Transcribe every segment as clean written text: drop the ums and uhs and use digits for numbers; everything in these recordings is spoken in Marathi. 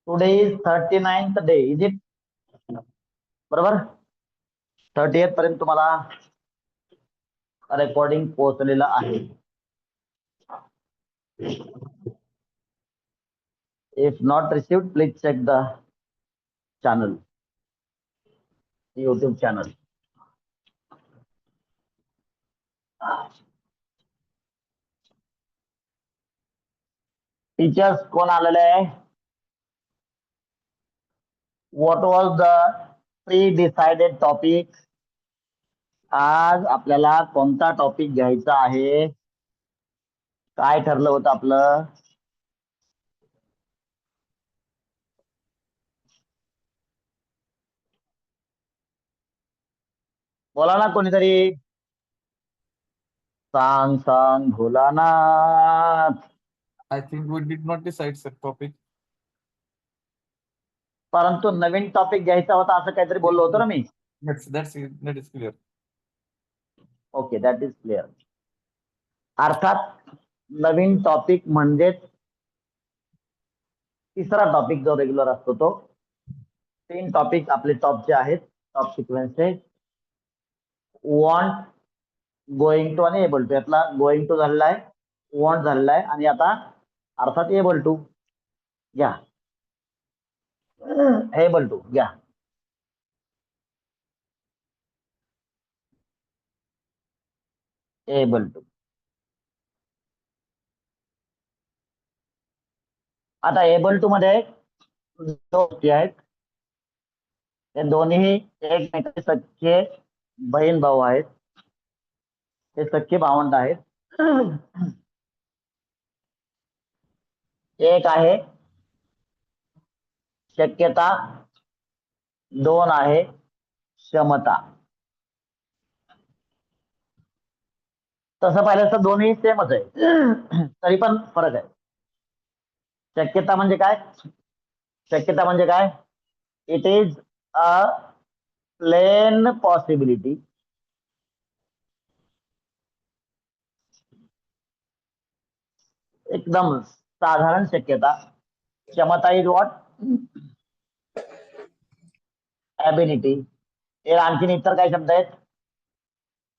Today is 39th day, is it? बरोबर, 30th पर्यंत तुम्हाला रेकॉर्डिंग पोहोचलेलं आहे. If not received, please check the channel, YouTube channel. Teachers कोण आलेले आहे? What was the pre decided topic? आज आपल्याला कोणता टॉपिक घ्यायचा आहे? काय ठरलं होतं आपलं? बोला ना कोणीतरी, सांग सांग Bholanath. I think we did not decide such topic. परंतु नवीन टॉपिक घ्यायचा होता असं काहीतरी बोललो होतो ना मी. That is clear. Okay, that is clear. अर्थात नवीन टॉपिक म्हणजेच तिसरा टॉपिक जो रेग्युलर असतो तो. 3 टॉपिक आपले टॉपचे आहेत, टॉप सिक्वेन्सचे. वॉन्ट, गोइंग टू आणि एबल टू. यातला गोइंग टू झालेला आहे, वॉन्ट झालेला आहे आणि आता अर्थात एबल टू घ्या. एबल टू घ्या. Able to. आता एबल टू मध्ये 2 गोष्टी आहेत. हे दोन्ही एकमेकांचे सख्खे बहीण भाऊ आहेत, हे सख्खे भावंड आहेत. एक आहे शक्यता, 2 आहे क्षमता. तसं पाहिलं तर दोन्ही सेमच आहे, तरी पण फरक आहे. शक्यता म्हणजे काय? शक्यता म्हणजे काय? It is a plain possibility. एकदम साधारण शक्यता. क्षमता इज व्हॉट? ॲबिलिटी. हे आणखीन इतर काय शब्द आहेत?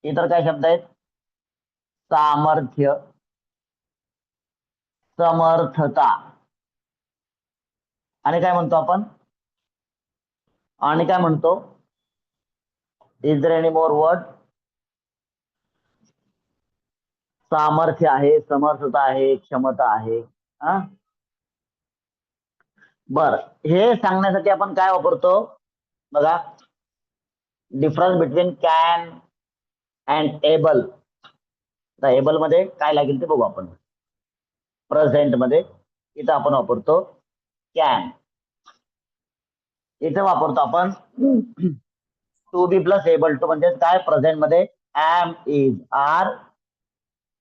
इतर काय शब्द आहेत? सामर्थ्य, समर्थता. आणि काय म्हणतो आपण? आणि काय म्हणतो? Is there any more word? सामर्थ्य आहे, समर्थता आहे, क्षमता आहे. हा, बर. हे सांगण्यासाठी आपण काय वापरतो बघा? Difference between can and able. आता एबल मध्ये काय लागेल ते बघू आपण. प्रेझेंट मध्ये इथं आपण वापरतो कॅन. इथे वापरतो आपण to be plus able to. म्हणजे काय? प्रेझेंट मध्ये am, is, are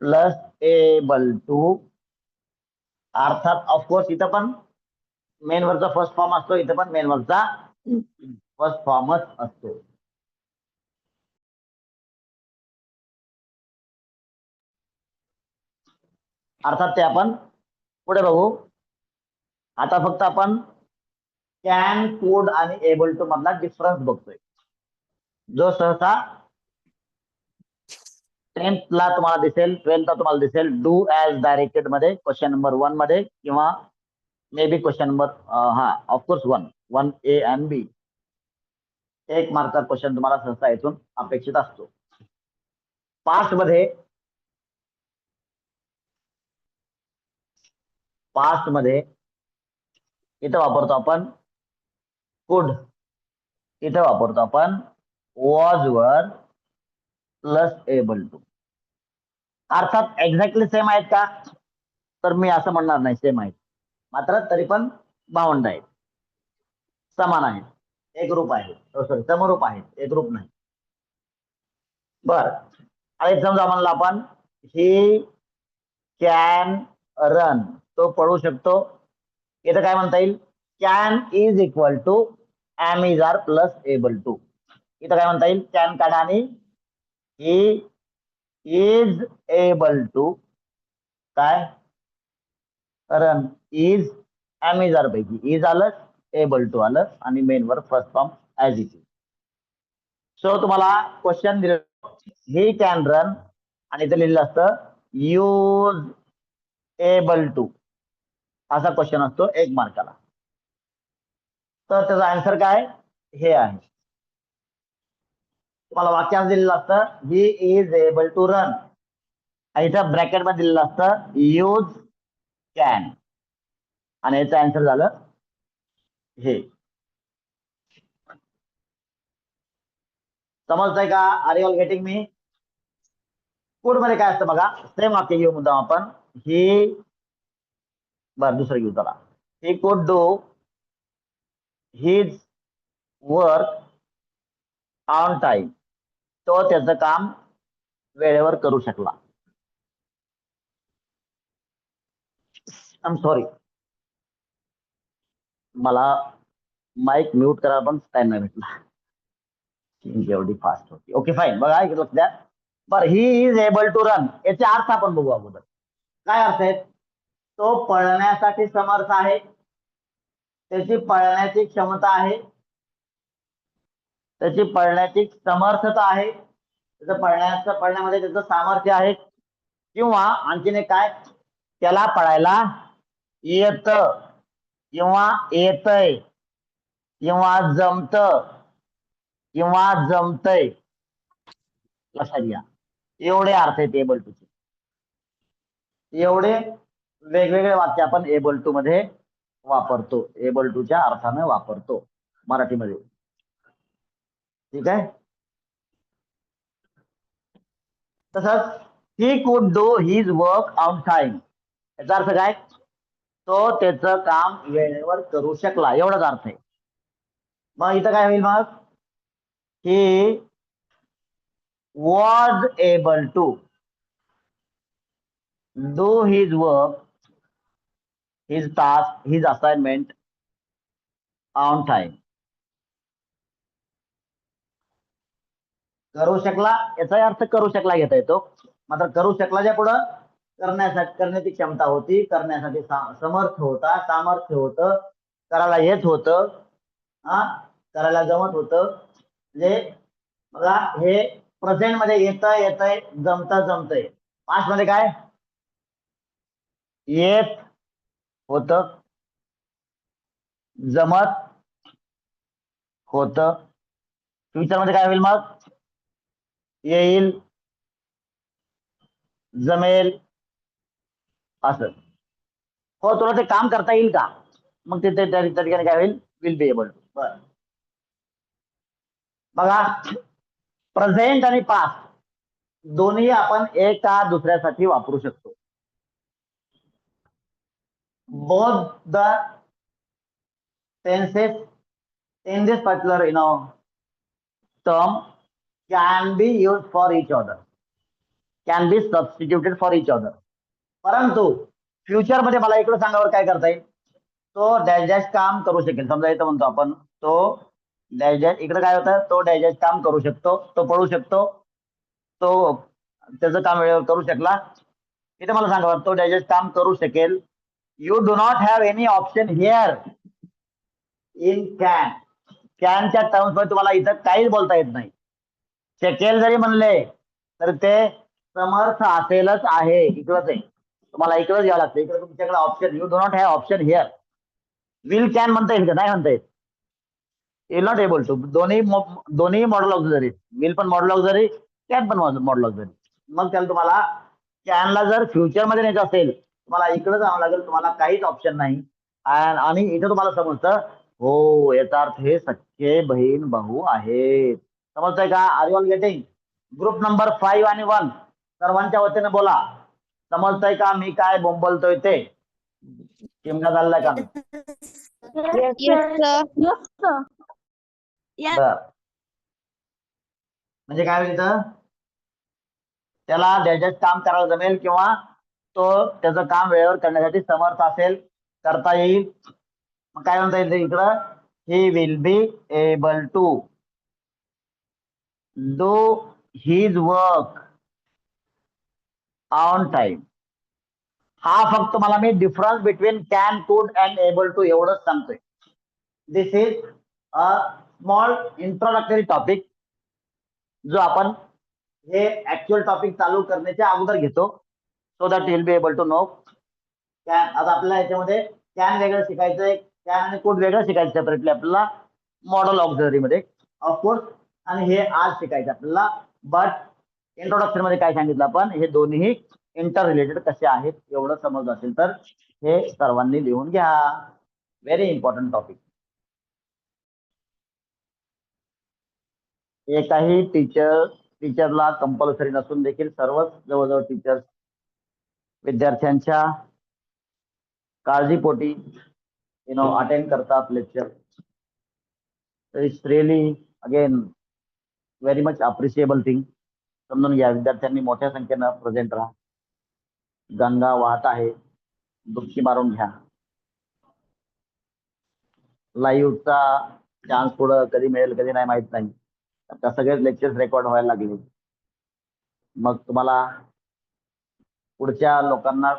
plus able to. अर्थात ऑफकोर्स इथं पण मेन वरचा फर्स्ट फॉर्म असतो, इथं पण मेन वरचा फर्स्ट फॉर्मच असतो. अर्थात ते आपण पुढे बघू. आता फक्त आपण कॅन, कुड आणि एबल टू मधला डिफरन्स बघतोय, जो सहसा 10th ला तुम्हाला दिसेल, 12th ला तुम्हाला दिसेल. डू ॲज डायरेक्टेड मध्ये क्वेश्चन नंबर 1 मध्ये, किंवा may be question number of course 1A and B. 1 मार्कचा क्वेश्चन तुम्हाला सहसा इथून अपेक्षित असतो. पास्ट मध्ये इथं वापरतो आपण कुड. इथं वापरतो आपण was were plus able to. अर्थात एक्झॅक्टली सेम आहेत का? तर मी असं म्हणणार नाही सेम आहेत, मात्र तरी पण भावंड आहेत, समान आहेत, एकरूप आहेत. सॉरी, समरूप आहेत, एकरूप नाही. बर. आणि समजा म्हणलं आपण ही कॅन रन, तो पळू शकतो. इथं काय म्हणता येईल? Can is equal to am is are plus able to. इथं काय म्हणता येईल? कॅन काढा आणि ही इज एबल टू काय? रन. इज ॲमिजार पैकी इज आलं, एबल टू आलं आणि main verb first form as it is. So तुम्हाला क्वेश्चन दिलं, ही कॅन रन आणि इथे लिहिलं असतं यूज एबल टू, असा क्वेश्चन असतो 1 मार्काला. तर त्याचा आन्सर काय हे आहे. तुम्हाला वाक्यात दिलेलं असतं he is able to run आणि इथं ब्रॅकेट मध्ये दिलेलं असतं यूज कॅन आणि याचं आन्सर झालं हे. समजतंय का? Are you all getting me? Code मध्ये काय असतं बघा, सेम वाक्य घेऊ मुद्दाम आपण. ही दुसरं घेऊ चला. He could do his work on time. तो त्याचं काम वेळेवर करू शकला. आय एम सॉरी, मला माईक म्यूट करायला पण टाइम नाही भेटला, एवढी फास्ट होती. Okay fine. बघा इकडे लक्ष द्या. बरं, he is able to run याचे अर्थ आपण बघू अगोदर. काय अर्थ आहेत? तो पळण्यासाठी समर्थ आहे, त्याची पळण्याची क्षमता आहे, त्याची पळण्याची समर्थता आहे, त्याचं पळण्यामध्ये त्याचं सामर्थ्य आहे, किंवा आणखीन एक काय, त्याला पळायला येत किंवा येतय किंवा जमतय. लक्षात घ्या, एवढे अर्थ आहेत एबल टू चे. एवढे वेगवेगळे वाक्य आपण एबल टू मध्ये वापरतो, एबल टू च्या अर्थाने वापरतो मराठीमध्ये. ठीक आहे. तसंच ही could do his work on time, याचा अर्थ काय, तो त्याचं काम वेळेवर करू शकला, एवढाच अर्थ आहे. मग इथं काय होईल, मग he was able to do his work, his task, his assignment on time. करू शकला याचा अर्थ करू शकला घेता येतो, मात्र करू शकलाच्या पुढं करण्याची क्षमता होती, करण्यासाठी समर्थ होता, सामर्थ्य होतं, करायला येत होतं, करायला जमत होतं. म्हणजे बघा, हे प्रेझेंट मध्ये येतंय जमतंय. पास्ट मध्ये काय, येत होत, जमत होत. फ्युचर मध्ये काय होईल, मग येईल, जमेल, असं. हो, तुला ते काम करता येईल का, मग ते त्या ठिकाणी काय होईल, विल बी एबल टू. बरं बघा, प्रेझेंट आणि पास्ट दोन्ही आपण एका दुसऱ्यासाठी वापरू शकतो. Both the tenses in this particular term can be used for each other, can be substituted for each other. परंतु फ्युचर मध्ये मला इकडे सांगावर काय करता येईल, तो डॅश डॅश काम करू शकेल. समजा इथं म्हणतो आपण तो डॅश डॅश, इकडे काय होतं, तो डॅश डॅश काम करू शकतो, तो पळू शकतो, तो त्याचं काम वेळेवर करू शकला. इथे मला सांगा, तो डॅश डॅश काम करू शकेल. You do not have any option here in can. कॅनच्या टर्म्स मध्ये तुम्हाला इथं काहीच बोलता येत नाही. शकेल जरी म्हणले तर ते समर्थ असेलच आहे, इकडंच आहे, तुम्हाला इकडंच यावं लागतं. इकडे तुमच्याकडे option, you do not have option here. Will can म्हणता येईल का, नाही म्हणता येत. विल नॉट एबल टू, दोन्ही मॉडल ऑक्झिलरी, विल पण मॉडल ऑक्झिलरी, कॅन पण मॉडल ऑक्झिलरी. मग त्याला तुम्हाला कॅनला जर फ्युचर मध्ये न्यायचं असेल, तुम्हाला इकडे जावं लागेल, तुम्हाला काहीच ऑप्शन नाही. आणि इथे तुम्हाला समजतं, हो याचा अर्थ हे सख्खे बहीण भाऊ आहेत. समजतंय का? Are you all getting? Group number 5 आणि 1 सर्वांच्या वतीने बोला, समजतंय का मी काय बोलतोय ते? चिमणा चाललाय का? बर, म्हणजे काय होईल इथं, त्याला ज्याच्यात काम करायला जमेल किंवा तो त्याचं काम वेळेवर करण्यासाठी समर्थ असेल, करता येईल. मग काय म्हणता येईल इकडं, he will be able to do his work on time. हा फक्त मला मी difference between can, could and able to एवढंच सांगतोय. This is a small introductory topic जो आपण हे ऍक्च्युअल टॉपिक चालू करण्याच्या अगोदर घेतो, so that will be able to know. Can आता आपल्याला याच्यामध्ये कॅन वेगळं शिकायचंय, कॅन आणि कुड वेगळं शिकायचं सेपरेटली आपल्याला मॉडल ऑक्झिलरी मध्ये ऑफकोर्स, आणि हे आज शिकायचं आपल्याला. बट इंट्रोडक्शन मध्ये काय सांगितलं आपण, हे दोन्ही इंटर रिलेटेड कसे आहेत एवढं समजलं असेल तर हे सर्वांनी लिहून घ्या. Very important topic. एकाही टीचरला कंपल्सरी नसून देखील सर्वच जवळजवळ टीचर्स विद्यार्थ्यांच्या काळजीपोटी अटेंड करतात lecture. It's really again very much appreciable thing. समजून घ्या, विद्यार्थ्यांनी मोठ्या संख्येनं प्रेझेंट राहा. गंगा वाहत आहे, डुबकी मारून घ्या. लाईव्हचा चान्स पुढं कधी मिळेल कधी नाही माहित नाही. आता सगळेच लेक्चर्स रेकॉर्ड व्हायला लागले, मग तुम्हाला पुढच्या लोकांना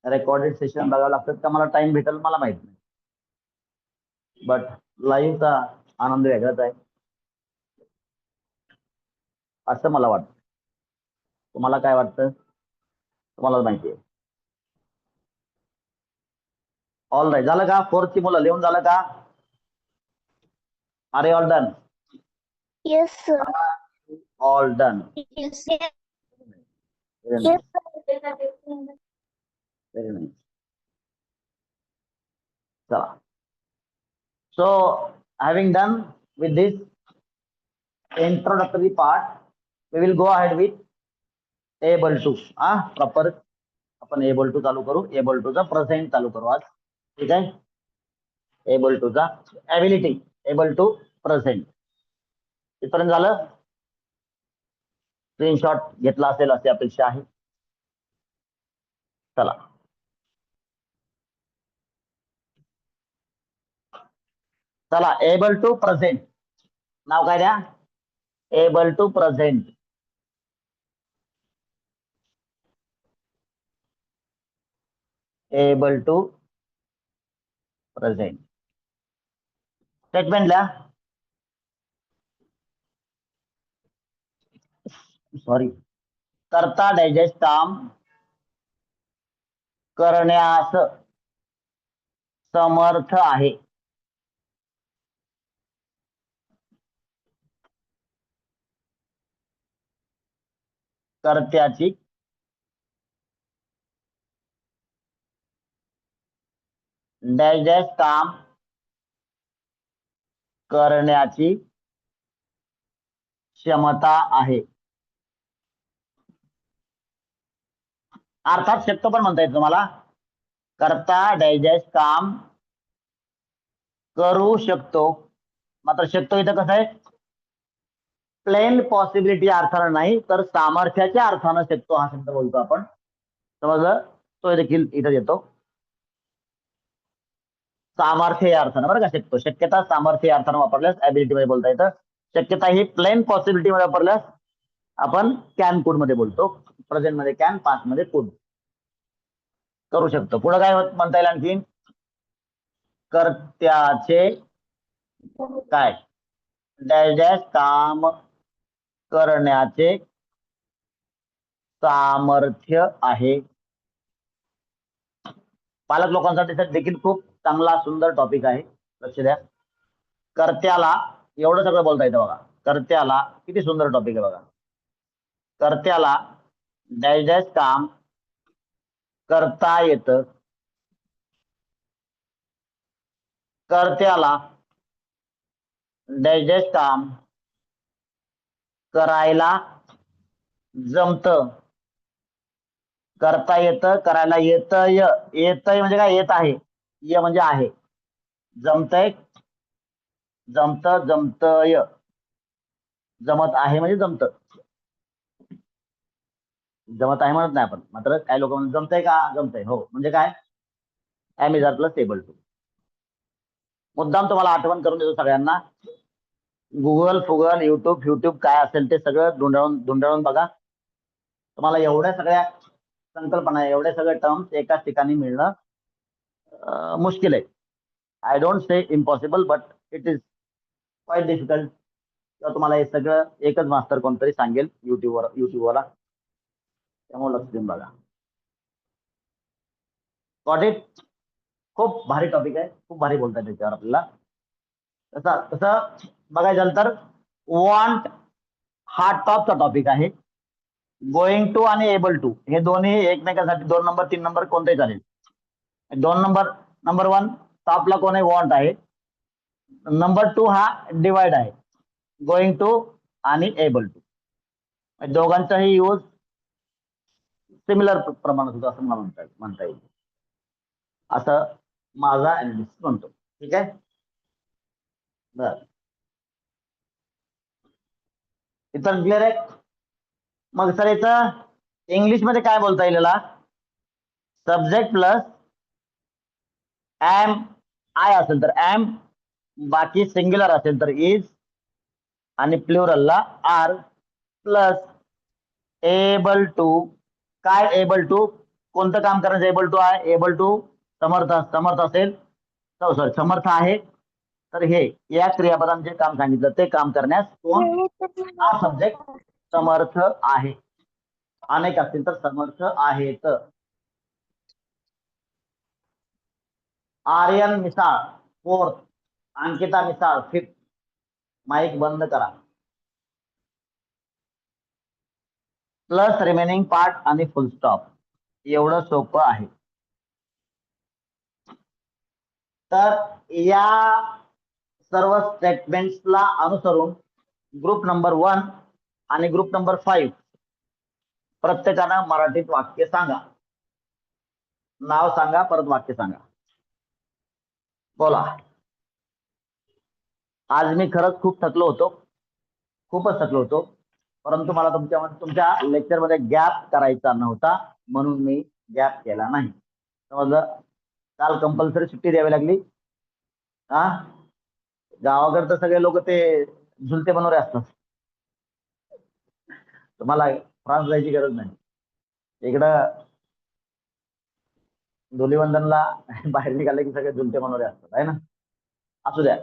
रेकॉर्डेड सेशन बघावं लागतं का मला टाइम भेटेल मला माहित नाही. बट लाईव्हचा आनंद वेगळाच आहे असं मला वाटतं. तुम्हाला काय वाटतं तुम्हाला माहिती आहे. ऑल राईट, झालं का? फोर्थची मुलं लिहून झालं का? Are all done? Yes, sir. All done. Yes. Very Yes, nice. चला, so having done with this introductory part, we will go ahead with able to. Proper आपण able to चालू करू. able to चा प्रेझेंट चालू करू आज. ठीक आहे, able to चा ability, able to प्रेझेंट. इथपर्यंत झालं? स्क्रीनशॉट घेतला असेल अशी अपेक्षा आहे. चला, चला एबल टू प्रेझेंट नाव काय द्या? Able to present. Able to present statement लिहा. सॉरी, करता डायजेस्ट काम करण्यास समर्थ आहे. कर्त्याची डायजेस्ट काम करण्याची क्षमता आहे. अर्थात शक्य पण म्हणता येईल तुम्हाला. करता डायजेस्ट काम करू शकतो, मात्र शकतो इथं कसं आहे, प्लेन पॉसिबिलिटी अर्थानं नाही तर सामर्थ्याच्या अर्थानं शकतो हा शब्द बोलतो आपण. समजलं? तो देखील इथं येतो. सामर्थ्य या अर्थानं बरं का शकतो. शक्यता सामर्थ्य या अर्थानं वापरल्यास ऍबिलिटी मध्ये बोलता येतं. शक्यता ही प्लेन पॉसिबिलिटी मध्ये वापरल्यास आपण कॅन कुड मध्ये बोलतो. प्रेझेंट मध्ये कॅन, पास्ट मध्ये कुड. करू शकतो. पुढे काय म्हणता येईल आणखी? कर्त्याचे काय डायजेस्ट काम करण्याचे सामर्थ्य आहे. पालक लोकांसाठी देखील खूप चांगला सुंदर टॉपिक आहे. लक्ष द्या. कर्त्याला एवढं सगळं बोलता येतं बघा. कर्त्याला किती सुंदर टॉपिक आहे बघा. कर्त्याला डायजेस्ट काम करता येतं. कर्त्याला डायजेस्ट काम करायला जमतं. करता येतं, करायला येतंय. येतंय म्हणजे काय? येत आहे. य म्हणजे आहे. जमतंय, जमतं, जमतंय. जमत आहे म्हणजे जमतं. जमत आहे म्हणत नाही आपण, मात्र काही लोक म्हणतात जमतंय का? जमतंय. हो म्हणजे काय? Am is are plus able to. मुद्दाम तुम्हाला आठवण करून देतो सगळ्यांना. गुगल युट्यूब काय असेल ते सगळं धुंडाळून बघा. तुम्हाला एवढ्या सगळ्या संकल्पना आहे, एवढे सगळे टर्म्स एकाच ठिकाणी मिळणं मुश्किल आहे. I don't say impossible, but it is quite difficult. किंवा तुम्हाला हे सगळं एकच मास्टर कोणतरी सांगेल युट्यूबवर. त्यामुळे लक्ष देऊन बघा. Got it? खूप भारी टॉपिक आहे, खूप भारी बोलतात त्याच्यावर आपल्याला. तसं बघायचं झालं तर वॉन्ट हा टॉपचा टॉपिक आहे. गोइंग टू आणि एबल टू हे दोन्ही एकमेकांसाठी 2 नंबर 3 नंबर कोणतेही चालेल. 2 नंबर 1 टॉपला कोण आहे? वॉन्ट आहे. नंबर 2 हा डिवाइड आहे, गोइंग टू आणि एबल टू. दोघांचाही यूज सिमिलर प्रमाणात होतो असं मला म्हणता येईल. असं माझा अनालिसिस म्हणतो. ठीक आहे. बर, इथं क्लिअर आहे. मग सर इथं इंग्लिश मध्ये काय बोलता येईल याला? सब्जेक्ट प्लस एम आय असेल तर एम, बाकी सिंग्युलर असेल तर इज, आणि प्लुरलला आर, प्लस एबल टू. काय एबल टू? कोणतं काम करण्याचं एबल टू आहे? एबल टू समर्थ असेल, सॉरी समर्थ आहे, तर हे या क्रियापदांचे जे काम सांगितलं ते काम करण्यास कोण? हा सब्जेक्ट समर्थ आहे. अनेक असतील तर समर्थ आहेत. Aryan Misal 4th, Ankita Misal 5th. Mic बंद करा. प्लस रिमेनिंग पार्ट आणि फुल स्टॉप, एवढं सोपं आहे. तर या सर्व स्टेटमेंट्सला अनुसरून ग्रुप नंबर 1 आणि ग्रुप नंबर 5 प्रत्येकानं मराठीत वाक्य सांगा. नाव सांगा, परत वाक्य सांगा. बोला. आज मी खरंच खूप थकलो होतो, खूपच थकलो होतो, परंतु मला तुमच्या लेक्चरमध्ये गॅप करायचा नव्हता, म्हणून मी गॅप केला नाही. समजलं? काल कंपल्सरी सुट्टी द्यावी लागली. हा, गावाकडे तर सगळे लोक ते झुलते बनवरे असतात, तुम्हाला फ्रान्स जायची गरज नाही. इकडं धुलीवंदनला बाहेर निघाले की सगळे झुलते बनवरे असतात, आहे ना. असू द्या,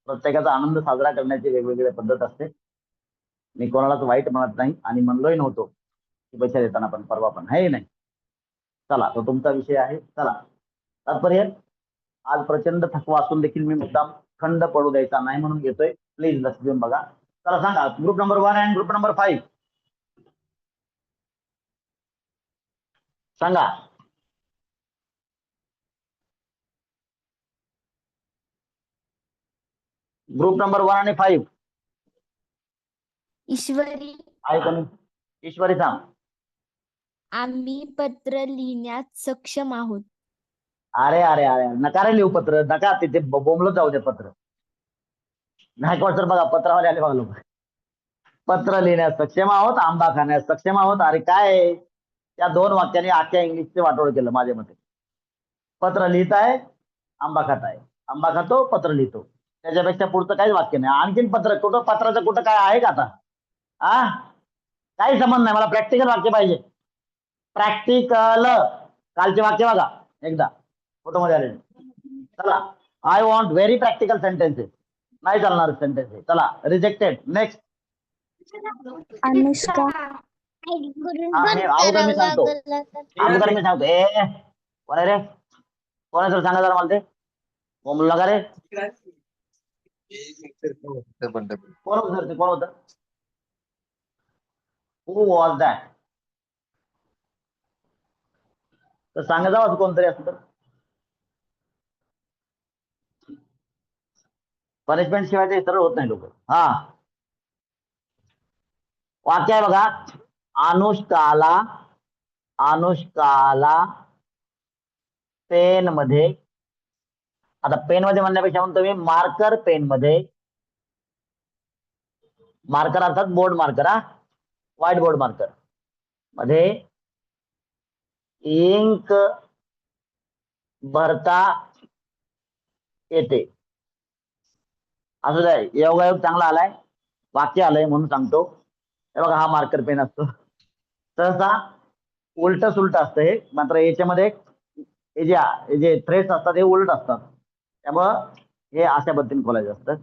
प्रत्येकाचा आनंद साजरा करण्याची वेगवेगळी पद्धत असते. मी कोणालाच वाईट म्हणत नाही आणि म्हणलोही नव्हतो की पैसे देताना पण, परवा पण आहे नाही. चला, तो तुमचा विषय आहे. चला, तात्पर्य आज प्रचंड थकवा असून देखील मी मुद्दाम खंड पडू द्यायचा नाही म्हणून घेतोय. प्लीज लक्ष देऊन बघा. चला सांगा, ग्रुप नंबर 1 आणि ग्रुप नंबर 5 सांगा. ग्रुप नंबर 1 आणि 5. ईश्वरी, आहे कोणी? ईश्वरी सांग. आम्ही पत्र लिहिण्यात सक्षम आहोत. अरे अरे अरे, नका रे लिहू पत्र, नका. तिथे बोंबलं जाऊ दे पत्र. नाही सर बघा, पत्रावाले आले बघा लोक. पत्र लिहिण्यास सक्षम आहोत, आंबा खाण्यास सक्षम आहोत. अरे काय, त्या 2 वाक्यांनी आजच्या इंग्लिशचे वाटोळ केलं माझ्या मते. पत्र लिहिताय, आंबा खाताय. आंबा खातो, पत्र लिहितो. त्याच्यापेक्षा पुढचं काहीच वाक्य नाही. आणखीन कुठं पत्राचं कुठं काय आहे का आता? हा, काही संबंध नाही. मला प्रॅक्टिकल वाक्य पाहिजे. प्रॅक्टिकल. कालचे वाक्य बघा एकदा फोटो मध्ये आले. चला, I want very practical sentences. नाही चालणार सेंटेन्सेस. चला, रिजेक्टेड. नेक्स्ट. अनुष्का, अगोदर मी सांगतो. कोण आहे रे? कोण आहे सर? सांगा जरा मला ते. बोंबलू नका रे. कोण होतं सर ते? कोण होतं? Who was that? तर सांगा जावं कोणतरी असं तर. पनिशमेंट शिवाय ते सरळ होत नाही लोक. हा, वाक्य आहे बघा. अनुष्काला पेन मध्ये, आता पेन मध्ये म्हणण्यापेक्षा म्हणतो मी मार्कर पेन मध्ये, मार्कर अर्थात बोर्ड मार्कर, हा, व्हाईट बोर्ड मार्कर मध्ये इंक भरता येते. असं काय, योगायोग चांगला आलाय, वाक्य आलंय म्हणून सांगतो. हे बघा, हा मार्कर पेन असतो. सहसा उलट सुलट असतं हे, मात्र याच्यामध्ये हे जे थ्रेड्स असतात हे उलट असतात. त्यामुळं हे अशा पद्धतीने खोलायचं असतं.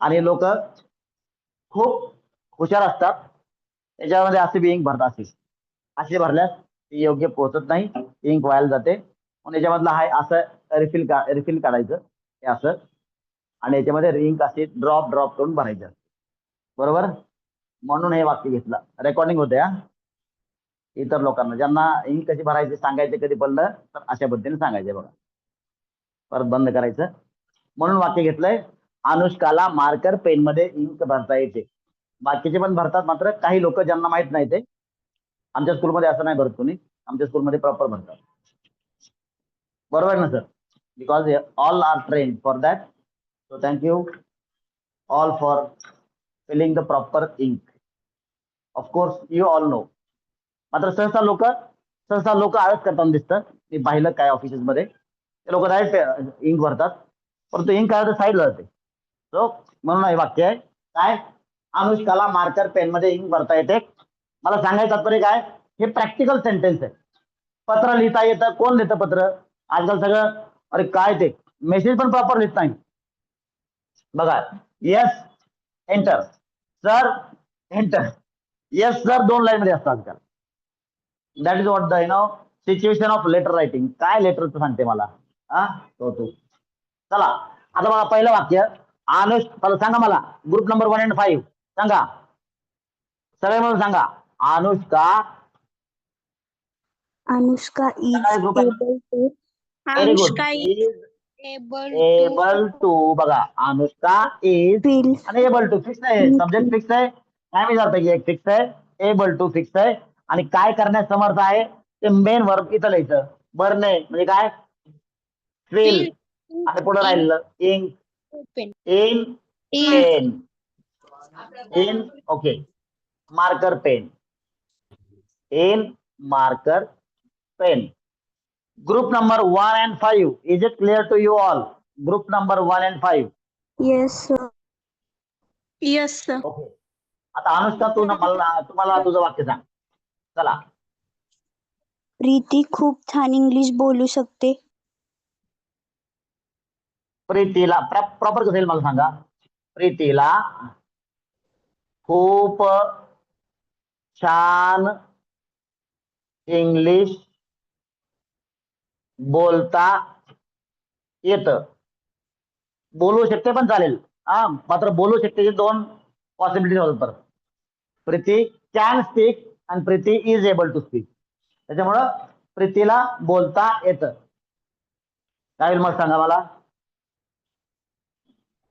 आणि लोक खूप हुशार असतात, त्याच्यामध्ये असे बी इंक भरतात. असे भरल्यास ती योग्य पोहोचत नाही, इंक व्हायला जाते. म्हणून याच्यामधलं आहे असं रिफिल काढायचं हे असं, आणि याच्यामध्ये इंक असे ड्रॉप करून भरायचं. बरोबर. म्हणून हे वाक्य घेतलं. रेकॉर्डिंग होते हा. इतर लोकांना ज्यांना इंक कशी भरायची सांगायचे कधी पडलं तर अशा पद्धतीने सांगायचे. बघा, परत बंद करायचं. म्हणून वाक्य घेतलंय, अनुष्काला मार्कर पेन मध्ये इंक भरता येते. बाकीचे पण भरतात, मात्र काही लोक ज्यांना माहित नाही ते. आमच्या स्कूलमध्ये असं नाही भरत कोणी, आमच्या स्कूलमध्ये प्रॉपर भरतात. बरोबर ना सर? Because all are train for that. So thank you all for filling the proper ink. Of course you all know. मात्र सहसा लोक आळस करताना दिसतं. मी पाहिलं काय ऑफिसेस मध्ये, ते लोक डायरेक्ट इंक भरतात, परंतु इंक काय साईडला जाते. सो म्हणून हे वाक्य आहे काय, अनुष्काला मार्कर पेन मध्ये इंक भरता येते. मला सांगायचं तात्पर्य काय, हे प्रॅक्टिकल सेंटेन्स आहे. पत्र लिहिता येतं. कोण लिहितं पत्र आजकाल? सगळं अरे काय ते मेसेज पण प्रॉपर लिहित नाही. बघा, yes enter, sir enter, yes sir 2 line मध्ये असतात आजकाल. That is what the situation of letter writing. काय लेटरचं सांगते मला हा तो. चला आता बघा, पहिलं वाक्य सांगा मला ग्रुप नंबर 1 and 5 सांगा, सगळे म्हणून सांगा. Anushka is काय group आहे? able to. Very good. Anushka is is able able to. बघा, अनुष्का इज fill आणि एबल टू फिक्स आहे. सब्जेक्ट फिक्स आहे. काय मी जातं एक फिक्स आहे, एबल टू फिक्स आहे. आणि काय करण्यास समर्थ आहे ते मेन वर्ब इथं लिहायचं. बरणे म्हणजे काय, फिल. आणि पुढे राहिलं ink, pen. In pen, in okay marker pen, in marker pen. Group number 1 and 5, is it clear to you all? Group number 1 and 5. Yes, sir. Yes, sir. Okay. आता अनुष्का तुम्हाला तुझं वाक्य सांग. चला. प्रीती खूप छान इंग्लिश बोलू शकते. प्रीतीला प्रॉपर कसं येईल मला सांगा. प्रीतीला खूप छान इंग्लिश बोलता येतं. बोलू शकते पण चालेल हा, मात्र बोलू शकते 2 पॉसिबिलिटी होतात. प्रीती कॅन स्पीक आणि Preeti is able to speak. त्याच्यामुळं प्रीतीला बोलता येतं. काय होईल मग सांगा मला.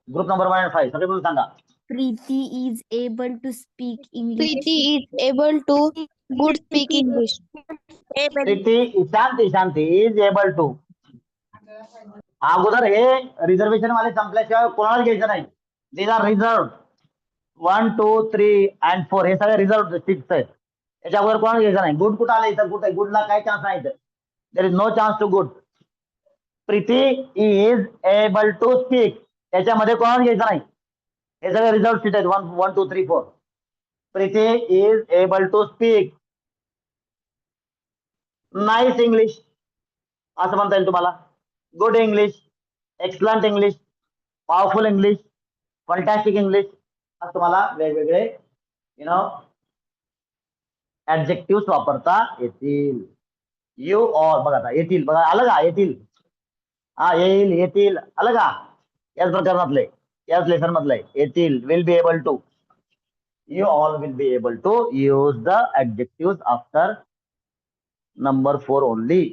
ग्रुप नंबर 1 and 5 सगळे मिळून सांगा. Preeti is able to speak English. Preeti is able to good speak English. Preeti Shanti is able to. अगोदर हे रिझर्वेशन वाले संपल्याशिवाय कोणाला घ्यायचं नाही. दीज आर रिझर्व 1, 2, 3 and 4 हे सगळे रिझर्व सीट्स आहेत. याच्या अगोदर कोणाला घ्यायचं नाही. गुड कुठं आलं इथं? कुठे गुडला काय चान्स नाही इथं. There is no chance to good. Preeti is able to speak याच्यामध्ये कोणाला घ्यायचं नाही. हे सगळे रिझर्व सीट आहेत 1, 2, 3, 4. Preeti is able to speak nice English असं म्हणता येईल तुम्हाला. Good English, excellent English, powerful English, fantastic English असं तुम्हाला वेगवेगळे ऍडजेक्टिव्ह वापरता येतील. यू ऑर बघा आता येतील. बघा आलं का येतील? हा येईल, येतील आलं का? याच प्रकरणातले याच लेसन मधलंय येतील. Will be able to. You all will be able to use the adjective after number 4 only.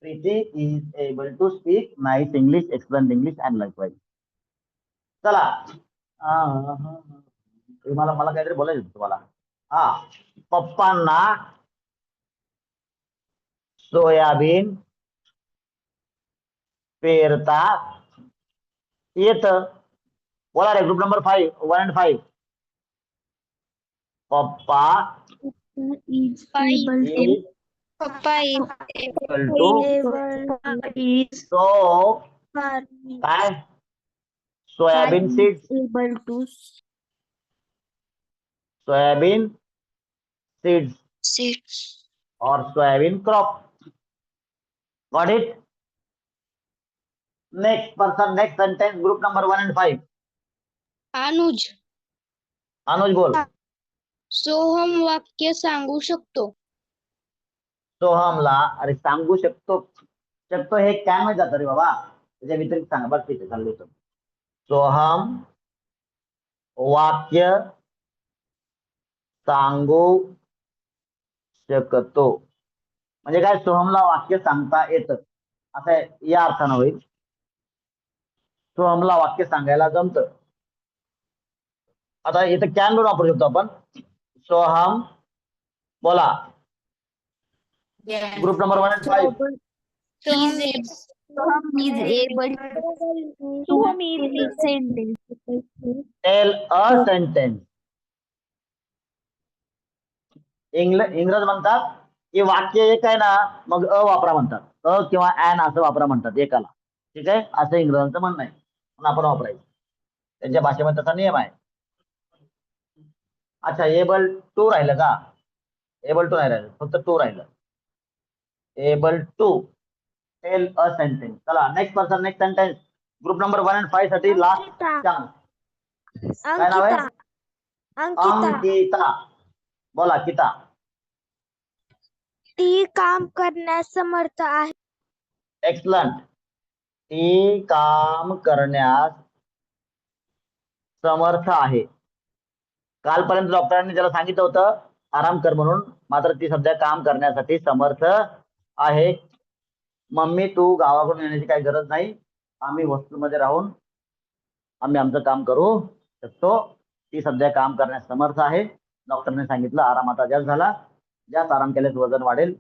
Preeti is able to speak nice English, excellent English and likewise. चला. मला काहीतरी बोलायचं होतं तुम्हाला. हा, पप्पांना सोयाबीन पेरता येतं. बोला रे ग्रुप नंबर 1 and 5. पप्पा Is able to. is Papa is equal to is so काय soybean seeds. able to soybean seeds. six. or soybean crop. Got it? Next person, next sentence, group number 1 and 5. Anuj Anuj बोल. सोहम वाक्य सांगू शकतो. सोहमला अरे सांगू शकतो हे कॅन मध्ये जातं रे बाबा. त्याच्या व्यतिरिक्त सांगा. बस ठीक आहे, चालू होतं. सोहम वाक्य सांगू शकतो म्हणजे काय, सोहमला वाक्य सांगता येतं असं या अर्थानं होईल. सोहमला वाक्य सांगायला जमतं. आता इथं कॅन पण वापरू शकतो आपण. सोहम बोला. Group number 1 and 5. Soham is able to sentence. Tail a sentence. इंग्रज म्हणतात की वाक्य एक आहे ना, मग अ वापरा म्हणतात. अ किंवा ॲन असं वापरा म्हणतात एकाला. ठीक आहे, असं इंग्रजांचं म्हणणं आहे. पण आपण वापरायचं, त्यांच्या भाषेमध्ये तसा नियम आहे. अच्छा, एबल टू राहिलं का? एबल टू नाही राहिलं, फक्त टू राहिलं. Able to tell a sentence. चला next person, next sentence. Group number 1 and 5 साठी लास्ट चान्स. काय नाव आहे? अंकिता. बोला किता. ती काम करण्यास समर्थ आहे. एक्सलंट. ती काम करण्यास समर्थ आहे. कालपर्यंत डॉक्टरांनी त्याला सांगितलं होतं आराम कर म्हणून, मात्र ती सध्या काम करण्यासाठी समर्थ आहे. मम्मी तू गावाकडून येण्याची काही गरज नाही, आम्ही हॉस्टेलमध्ये राहून आम्ही आमचं काम करू शकतो. ती सध्या काम करण्यास समर्थ आहे. डॉक्टरने सांगितलं आराम आता जास्त झाला, जास्त आराम केल्यास वजन वाढेल,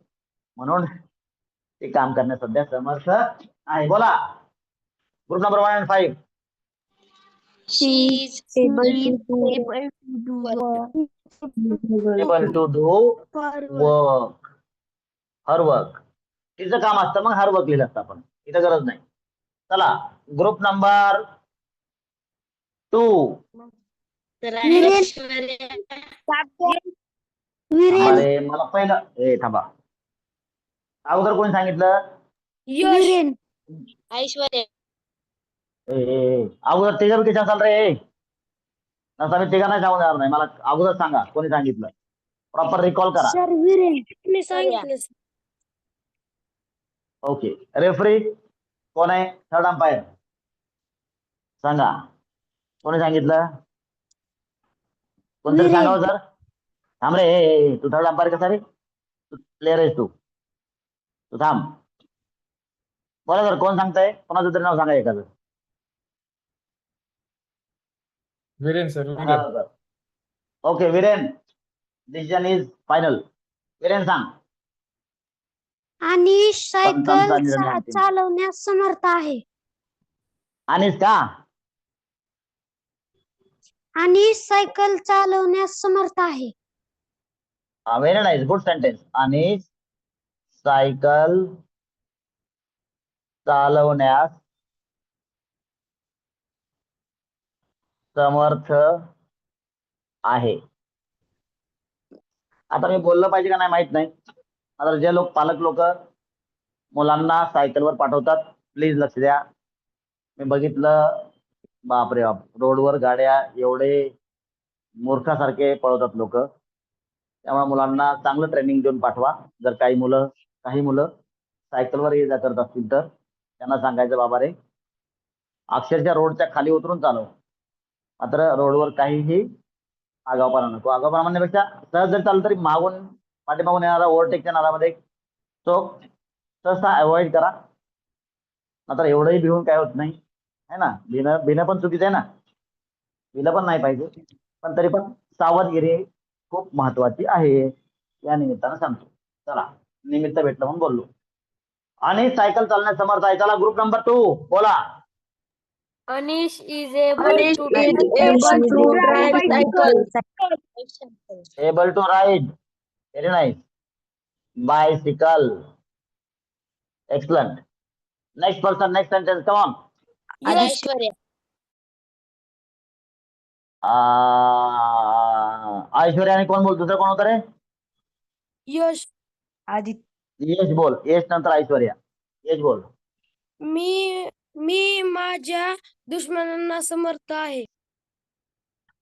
म्हणून ती काम करण्यास सध्या समर्थ आहे. बोला group number 1 and 5. She is able able to do work. Her work. तिचं काम असतं, मग हर वर्क लिहिलं असतं आपण, इथं गरज नाही. चला ग्रुप नंबर 2. अरे मला पहिलं थांबा, अगोदर कोणी सांगितलं? ऐश्वर्या अगोदर तिघं किती असाल रे? नसा मी तिघा नाही सांगून देणार नाही. मला अगोदर सांगा कोणी सांगितलं, प्रॉपर रिकॉल करा. ओके, रेफरी कोण आहे? थर्ड अंपायर सांगा, कोणी सांगितलं? कोणतरी सांगावं सर. थांब रे, तू थर्ड अंपायर कसा रे? तू प्लेअर आहेस, तू थांब. बोला सर, कोण सांगताय? कोणाचं तरी नाव सांगा एखादं. Viren sir, Viren. सांगा. Okay Viren, decision is final. Viren सांग. आणि पंचांचा निर्णय अंतिम. चालवण्यास समर्थ आहे. अनिस का? आणि सायकल चालवण्यास समर्थ आहे. Very nice, good sentence. आणि सायकल चालवण्यास समर्थ आहे. आता मी बोललं पाहिजे का नाही माहित नाही. आता जे लोक पालक लोक मुलांना सायकलवर पाठवतात, प्लीज लक्ष द्या. मी बघितलं, बापरे बाप, रोडवर गाड्या एवढे मूर्खासारखे पळवतात लोक. त्यामुळे मुलांना चांगलं ट्रेनिंग देऊन पाठवा. जर काही मुलं सायकलवर ये जा करत असतील तर त्यांना सांगायचं, बाबा रे अक्षरशः रोडच्या खाली उतरून चालव, मात्र रोडवर काहीही आगाऊपणा नको. आगाऊपणा म्हणण्यापेक्षा सहज जर चाललं तरी मागून पाठीमागून येणारा ओव्हरटेकच्या नादामध्ये तो सहसा अवॉइड करा. मात्र एवढंही भिवून काय होत नाही, है ना. भिणं पण चुकीचं आहे ना, भिलं पण नाही पाहिजे. पण तरी पण सावधगिरी खूप महत्वाची आहे, या निमित्तानं सांगतो. चला, निमित्त भेटलं म्हणून बोललो. आणि सायकल चालण्यास समर्थ आहे. चला ग्रुप नंबर 2 बोला. Anish is able to drive cycle. Able to ride. Very nice. Bicycle. Excellent. Next person, next sentence, come on. Aishwarya Aishwarya आणि कोण बोल, दुसरं कोण होतं रे? यश. आदित्य यश बोल. यश नंतर ऐश्वर्या. यश बोल. मी मी माझ्या दुश्मनांना समर्थ आहे.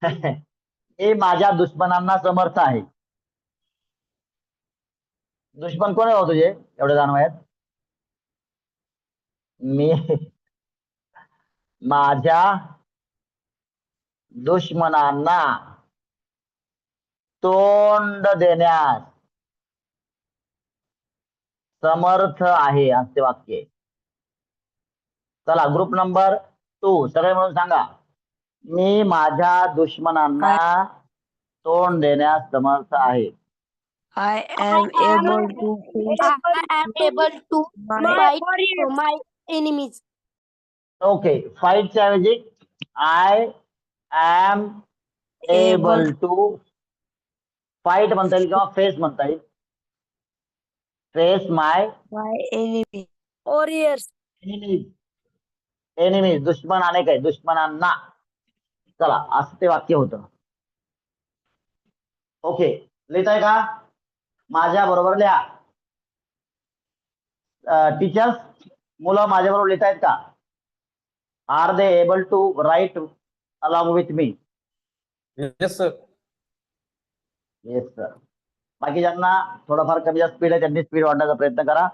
मी माझ्या दुश्मनांना समर्थ आहे. दुश्मन कोण आहे हो तुझे एवढे जाणव आहेत? मी माझ्या दुश्मनांना तोंड देण्यास समर्थ आहे असे वाक्य आहे. चला ग्रुप नंबर 2 सगळे म्हणून सांगा. मी माझ्या दुश्मनांना तोंड देण्यास समर्थ आहे. I am able to face I am able to my fight my enemies. Okay. फाईटच्या ऐवजी I am able to fight म्हणता येईल किंवा फेस म्हणता येईल. Face my enemy. Warriors. Enemies. Enemies दुश्मन अनेक आहे. दुश्मनांना. चला असं ते वाक्य होतं. ओके लिहिताय का? माझ्या बरोबर लिहा. टीचर्स मुलं माझ्या बरोबर लिहितायत का? Are they able to write along with me? Yes, sir. Yes sir. बाकी ज्यांना थोडाफार कमी जास्त स्पीड आहे त्यांनी स्पीड वाढण्याचा प्रयत्न करा.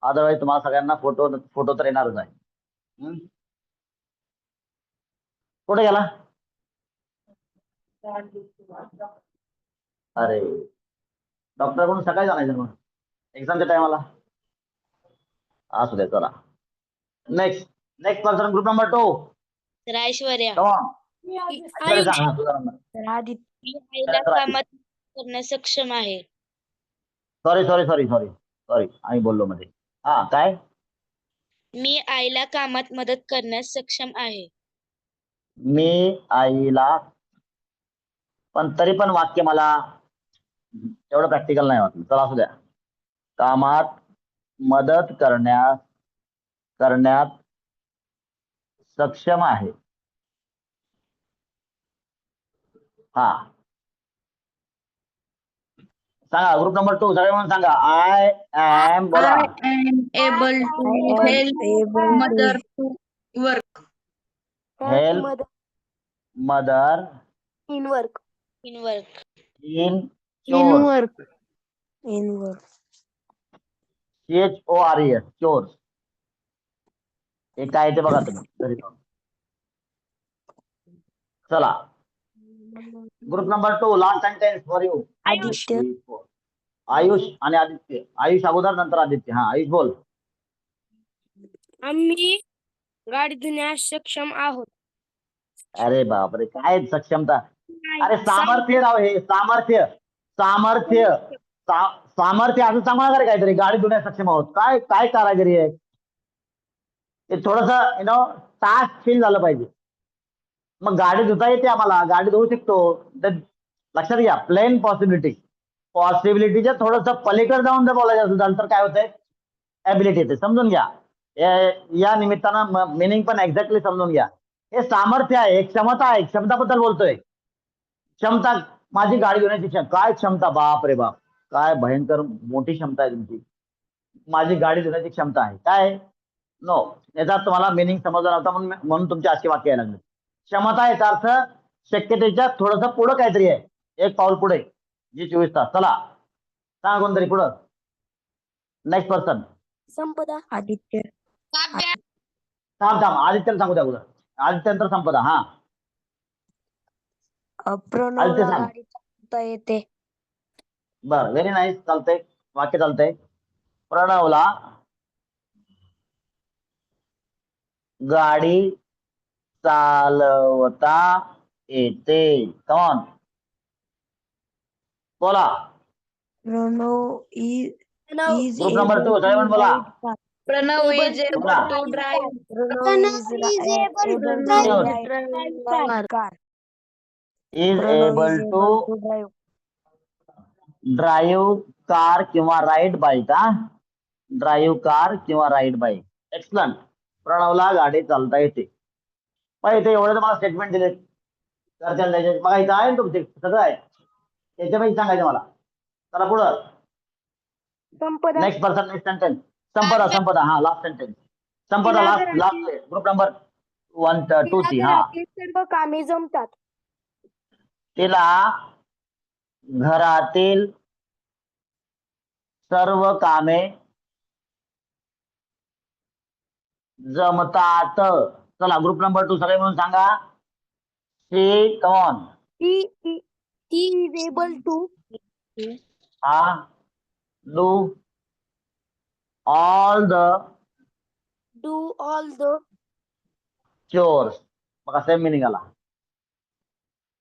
अदरवाईज तुम्हाला सगळ्यांना फोटो तर येणारच आहे. कुठे गेला? अरे डॉक्टर म्हणून सकाळी जाणायचं मग एक्झामच्या टायमाला. असू दे. चला नेक्स्ट पर्सन ग्रुप नंबर 2. तर ऐश्वर्या, सांग तुझा नंबर. तर आदित्य मी आईला कामात करण्यास सक्षम आहे. सॉरी आम्ही बोललो मध्ये. हा काय? मी आईला कामात मदत करण्यास सक्षम आहे. मी आईला पण तरी पण वाक्य मला एवढं प्रॅक्टिकल नाही वाटलं. चला असू द्या. कामात मदत करण्यात सक्षम आहे. हा सांगा ग्रुप नंबर 2 सगळे म्हणून सांगा. आय एम बोला. Able I am able to help mother in work. In work. In चोर. work in work. CHORES chores. हे काय ते बघा तुम्ही घरी जाऊन. चला group number 2 last sentence for you. Aditya Ayush आणि आदित्य. आयुष अगोदर नंतर आदित्य. हा आयुष बोल. आम्ही गाडी धुण्यास सक्षम आहोत. अरे बापरे काय सक्षमता. अरे सामर्थ्य राव. हे सामर्थ्य असं सांगणार का रे काहीतरी. गाडी धुण्यास सक्षम आहोत. काय काय कारागिरी आहे. ते थोडस टास्क फील झालं पाहिजे. मग गाडी धुता येते आम्हाला. गाडी धुवू शकतो. तर लक्षात घ्या प्लेन पॉसिबिलिटीच्या थोडस पलीकडे जाऊन जर बोलायचं असेल तर काय होतंय ऍबिलिटी येते. समजून घ्या. या निमित्तानं मिनिंग पण एक्झॅक्टली समजून घ्या. हे सामर्थ्य आहे. एक क्षमता आहे. क्षमताबद्दल बोलतोय. क्षमता माझी गाडी घेण्याची क्षमता. काय क्षमता. बाप रे बाप काय भयंकर मोठी क्षमता आहे तुमची. माझी गाडी धुण्याची क्षमता आहे. काय नो याचा तुम्हाला मिनिंग समजला नव्हता म्हणून तुमचे अशी वाक्य यायला लागले. क्षमता याचा अर्थ शक्यतेच्या थोडस पुढं काहीतरी आहे. एक पाऊल पुढे. जी 24 तास. चला सांगा कोणतरी पुढं. Next person. संपदा. आदित्य थांब आदित्यला सांगू द्या अगोदर. आदित्यनंतर संपदा. हा प्रणवला सांग. गाडी चालवता येते. बर व्हेरी नाईस. चालतंय वाक्य चालतंय. प्रणवला गाडी चालवता येते. कॉन बोला. प्रणव is ग्रुप नंबर 2 सगळे म्हणून बोला. प्रणव is बोला. able to drive. Pranav is able to drive car. Is Pranav able is to able to drive. Drive car किंवा राईड बाईक. हा ड्राईव्ह कार किंवा राईड बाईक. एक्सलंट. प्रणवला गाडी चालता येते. पण इथे एवढे तुम्हाला स्टेटमेंट दिले घरच्याला द्यायचे. बघा इथं आहे ना तुमचे सगळं आहे. त्याच्यापैकी सांगायचं मला. चला पुढं. संपदा नेक्स्ट पर्सन नेक्स्ट सेंटेन्स. संपदा हा लास्ट सेंटेन्स. संपदा तिला लास्ट घरातील- ग्रुप नंबर 1 2 तिला 3 हा. घरातील सर्व कामे जमतात. तिला घरातील सर्व कामे जमतात. चला ग्रुप नंबर 2 सगळे म्हणून सांगा. She come on. ती इज एबल टू हा do all the do all the chores. बघा सेम मिनिंग आला.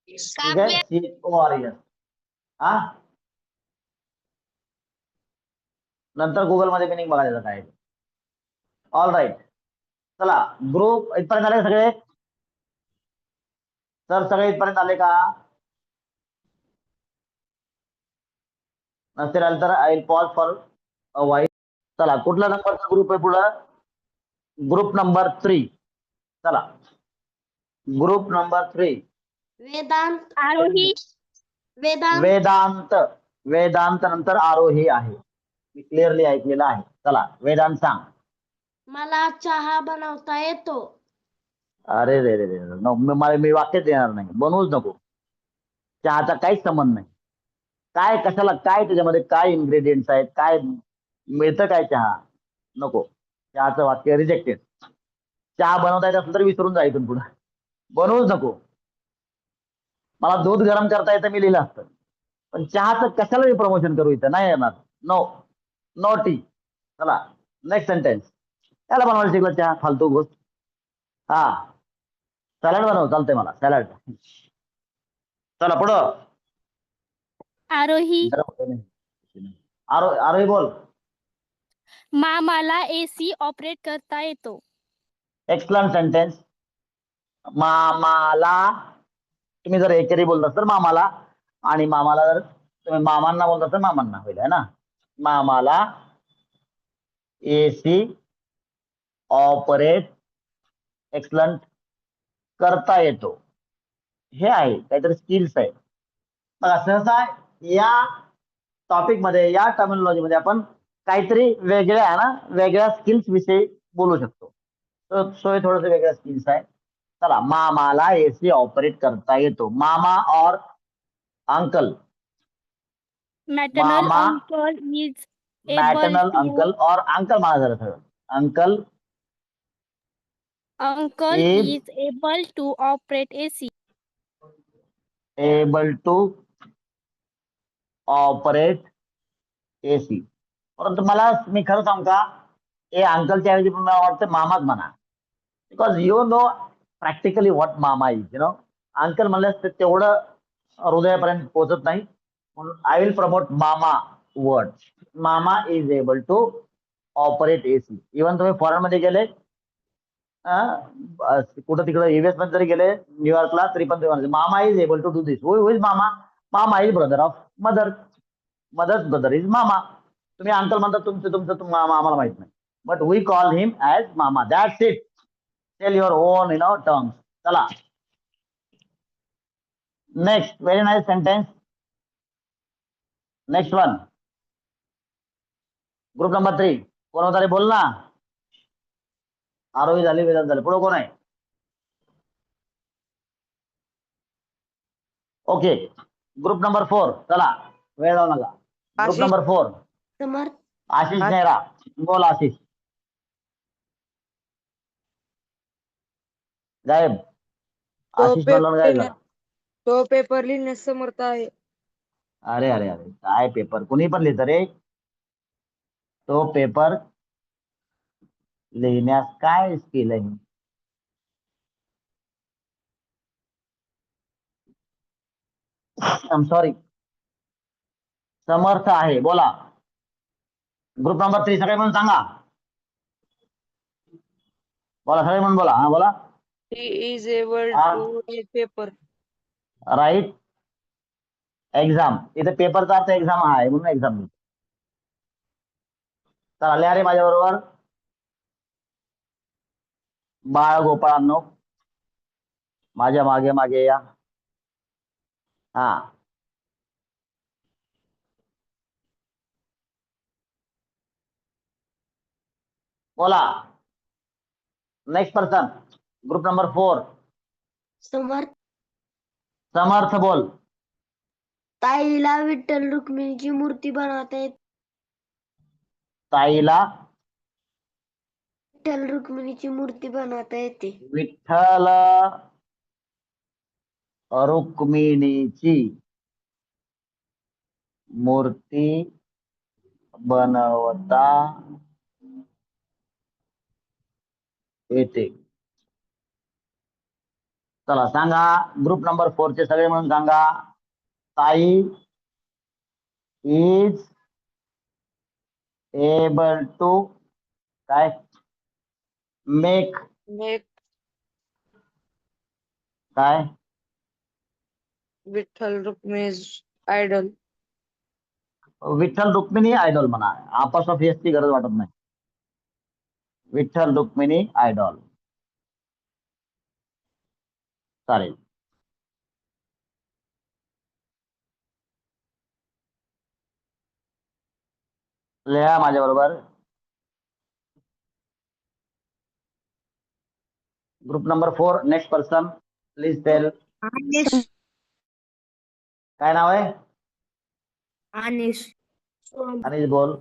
ठीक आहे. शी वॉरियर. हा नंतर गुगल मध्ये मिनिंग बघायचं काय. All right. चला ग्रुप इथपर्यंत आले सगळे. सर सगळे इथपर्यंत आले का? नसेल आलं तर I will pause for a while. चला कुठला नंबरचा ग्रुप आहे पुढं? Group number 3. चला ग्रुप नंबर 3 वेदांत आरोही वेदांत. वेदांत नंतर आरोही आहे. मी क्लिअरली ऐकलेलं आहे. चला वेदांत सांग. मला चहा बनवता येतो. अरे रे रे रे मी वाक्यच देणार नाही. बनवूच नको. चहाचा काहीच संबंध नाही. काय कशाला काय त्याच्यामध्ये काय इन्ग्रेडियंट्स आहेत, काय मिळतं काय चहा. नको. चहाचं वाक्य रिजेक्टेड. चहा बनवता येत असेल तर विसरून जा इथून पुढे. बनवूच नको. मला दूध गरम करता येतं मी लिहिलं असतं, पण चहाचं कशाला मी प्रमोशन करू इथं. नाही येणार. नो नो टी. चला नेक्स्ट सेंटेन्स. त्याला बनवायला शिकलं चहा फालतू गोष्ट. हा सॅलड बनव चालतंय मला सॅलड. चला पुढं. आरोही आरोही बोल. मामाला AC ऑपरेट करता येतो. Excellent sentence. मामाला तुम्ही जर एकेरी बोलता तर मामाला, आणि मामाला जर तुम्ही मामांना बोलता तर मामांना होईल है ना. मामाला AC ऑपरेट एक्सलंट करता येतो. हे आहे काहीतरी स्किल्स आहे. बघा सहसा या टॉपिक मध्ये या टर्मिनॉलॉजी मध्ये आपण काहीतरी वेगळ्या स्किल्स विषयी बोलू शकतो. सो हे थोडस वेगळ्या स्किल्स आहे. चला मामाला AC ऑपरेट करता येतो. मामा और uncle. Maternal mama uncle is maternal to uncle और अंकल माझा झालं सगळं. Uncle uncle is is able to operate AC. Able to operate AC. परंतु मी खरं सांगू का, हे अंकलच्या ऐवजी पण मला वाटतं मामाच म्हणा. Because you know practically what mama is. Uncle म्हणल्यास तेवढं हृदयापर्यंत पोहोचत नाही. म्हणून I will promote mama word. Mama is able to operate AC. Even तुम्ही फॉरेन मध्ये गेले, कुठं तिकडे US मध्ये जरी गेले, न्यूयॉर्कला, तरी पण तुम्ही mama is able to do this. Who is mama? Mama is brother of mother. Mother's brother is mama. तुम्ही अंकल म्हणता तुमचं मामा आम्हाला माहित नाही. But we call him as mama. That's it. Tell your own terms. चला next. Very nice sentence. Next one. Group number 3 कोण होता रे? बोल ना. आरोही झाली, वेदांत झाले. पुढे कोण आहे? Okay group number 4. चला वेळ लावू नका. ग्रुप आशिष. नंबर 4 समर्थ आशिष नेहरा. बोल आशिष. गायब. आशिष म्हणलं गायब झाला. तो पेपर लिहिण्यास समर्थ आहे. अरे अरे अरे काय पेपर कुणी पण लिहितं रे. तो पेपर लिहिण्यास काय स्किल आहे? I am sorry. समर्थ आहे. बोला. ग्रुप नंबर 3 सगळे म्हणून सांगा. बोला सगळे म्हणून बोला. हा बोला. He is able हा. to read paper. Right. Exam. इथे पेपरचा अर्थ एक्झाम हा आहे म्हणून एक्झाम. चला लिहा रे माझ्या बरोबर. बाळ गोपाळांनो माझ्या मागे मागे या. हा बोला. Next person, group number 4. समर्थ. समर्थ बोल. ताईला विठ्ठल रुक्मिणीची मूर्ती बनवता येते. ताईला विठ्ठल रुक्मिणीची मूर्ती बनवता येते. विठ्ठल रुक्मिणीची मूर्ती बनवता येते. चला सांगा, ग्रुप नंबर 4 चे सगळे म्हणून सांगा. ताई इज एबल टू काय मेक मेक काय विठ्ठल रुक्मिणीज आयडल. विठ्ठल रुक्मिणी आयडॉल म्हणा. आपस ची गरज वाटत नाही. विठ्ठल रुक्मिणी आयडॉल चालेल. लिहा माझ्या बरोबर. Group number 4 next person please tell. काय नाव आहे? अनिश. अनिश बोल.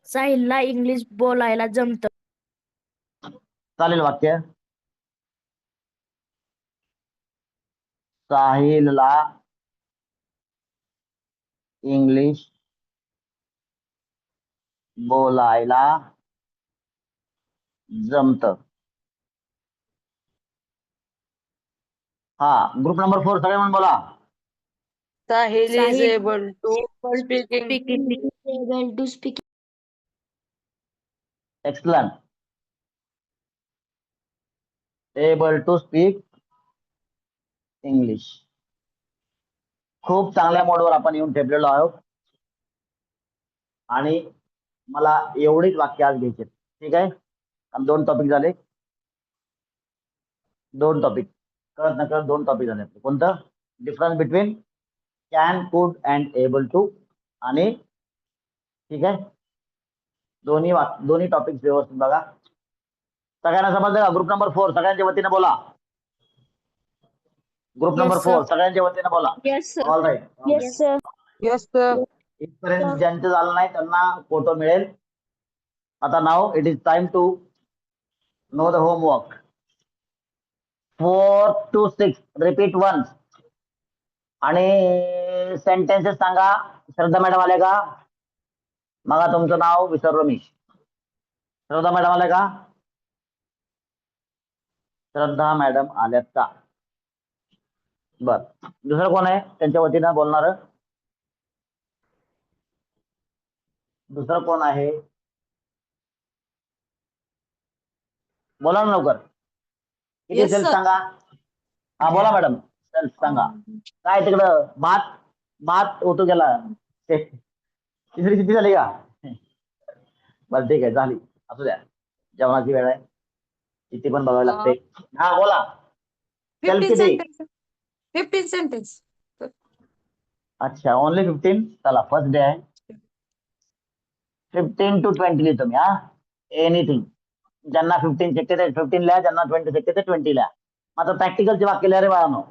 साहिलला इंग्लिश बोलायला जमत. चालेल वाक्य. साहिलला इंग्लिश बोलायला जमत. हा, ग्रुप नंबर 4 सगळे म्हणून बोला. Sahil is Sahil able to speaking able to speak. Excellent. Able to speak English. खूप चांगल्या मोडवर आपण येऊन ठेपलेलो आहोत आणि मला एवढीच वाक्य आज घ्यायचे. ठीक आहे. आणि 2 टॉपिक झाले. 2 टॉपिक कळत न कळत 2 टॉपिक झाले. कोणतं? Difference between can, could and able to. आणि ठीक आहे, दोन्ही टॉपिक व्यवस्थित बघा. सगळ्यांना समजलं का? ग्रुप नंबर 4 सगळ्यांच्या वतीने बोला. ग्रुप नंबर 4 सगळ्यांच्या वतीने बोला. All right. Yes, sir. Yes sir. इथपर्यंत ज्यांचं झालं नाही त्यांना फोटो मिळेल. आता नाव it is time to know the homework. 4 to 6 repeat once. आणि सेंटेन्सेस सांगा. श्रद्धा मॅडम आले का? मग तुमचं नाव विसरलो मी. श्रद्धा मॅडम आले का? श्रद्धा मॅडम आल्यात का? बर, दुसरं कोण आहे त्यांच्या वतीनं बोलणार? दुसरं कोण आहे? बोला ना लवकर. किती Yes, सेल्फ sir. सांगा. हा बोला मॅडम. सेल्फ सांगा. काय तिकडं भात होतो गेला. तिसरी किती झाली का? बरं ठीक आहे, झाली. असू द्या, जेवणाची वेळ आहे. किती पण बघावी लागते. हा बोला. सेल्फ 15 किती? सेंटेन्स. 15 सेंटेन्स. अच्छा, ओनली 15. चला, फर्स्ट डे आहे. 15 to 20 लिहितो मी. हा, एनिथिंग. ज्यांना 15 शक्य ते 15 लिहा, ज्यांना 20 शक्य ते 20 लिहा. आता प्रॅक्टिकलचे वाक्य लिहा रे बाळांनो.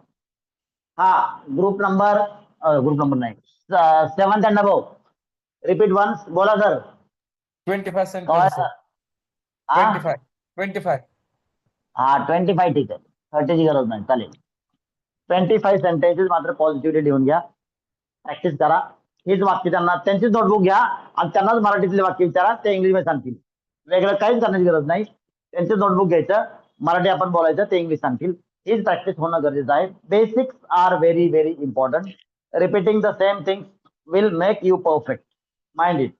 हा, ग्रुप नंबर नाही, 7th and above. Repeat once. बोला सर. 25 कवा sentences. सर? हा 25. हा 25 ठीक आहे. 30 ची गरज नाही. चालेल. 25 सेंटेन्सेस मात्र पॉझिटिव्हली लिहून घ्या. प्रॅक्टिस करा. हेच वाक्य त्यांना त्यांचीच नोटबुक घ्या आणि त्यांनाच मराठीतले वाक्य विचारा. ते इंग्लिशमध्ये सांगतील. वेगळं काहीच करण्याची गरज नाही. त्यांचे नोटबुक घ्यायचं, मराठी आपण बोलायचं, ते इंग्लिश सांगतील. हीच प्रॅक्टिस होणं गरजेचं आहे. Basics are very very important. Repeating the same thing will make you perfect. Mind it.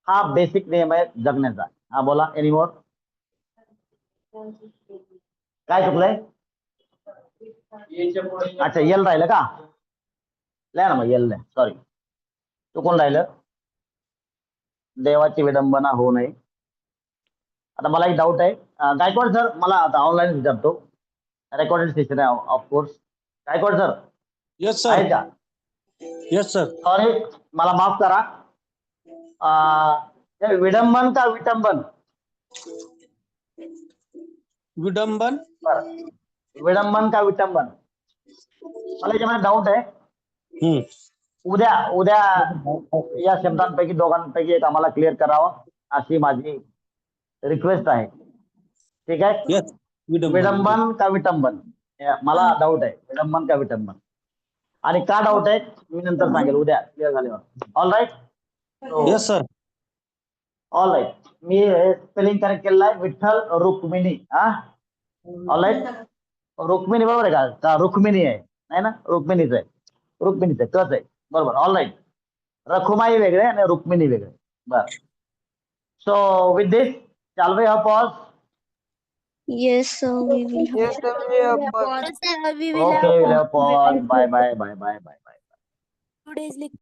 हा बेसिक नियम आहे जगण्याचा. हा बोला. एनिमोर. काय चुकलंय? अच्छा, यल राहिलं का? लिहा ना मग यल. सॉरी, चुकून राहिलं. देवाची विडंबना होऊ नये. आता मला एक डाऊट आहे. गायकवाड सर, मला आता ऑनलाईन विचारतो. रेकॉर्डेड सेशन आहे ऑफकोर्स. गायकवाड सर यस आहे सर. का? Yes sir. सॉरी, मला माफ करा. ते विडंबन का विटंबन? विडंबन. बरं. विडंबन का विटंबन? मला याच्यामध्ये डाऊट आहे. हम्म. उद्या उद्या या शब्दांपैकी दोघांपैकी एक आम्हाला क्लिअर करावं अशी माझी रिक्वेस्ट आहे. ठीक आहे. यस. विडंबन. विडंबन का विटंबन मला डाऊट आहे. विडंबन का विटंबन आणि का डाऊट आहे मी नंतर सांगेल उद्या क्लिअर झाल्यावर. All right. Yes sir. All right. मी स्पेलिंग करेक्ट केलेलं आहे. विठ्ठल रुक्मिणी. हा ऑल राईट. रुक्मिणी बरोबर आहे का? का रुक्मिणी आहे? नाही ना, रुक्मिणीच आहे. रुक्मिणीच आहे. कच आहे. बरोबर. All right. रखुमाई वेगळे आणि रुक्मिणी वेगळे. बर. So with this shall we have pause? Yes, sir, we will have. Yes, sir, we have pause. Yes, sir, we will Okay, have we'll have pause. Bye bye. today's lecture.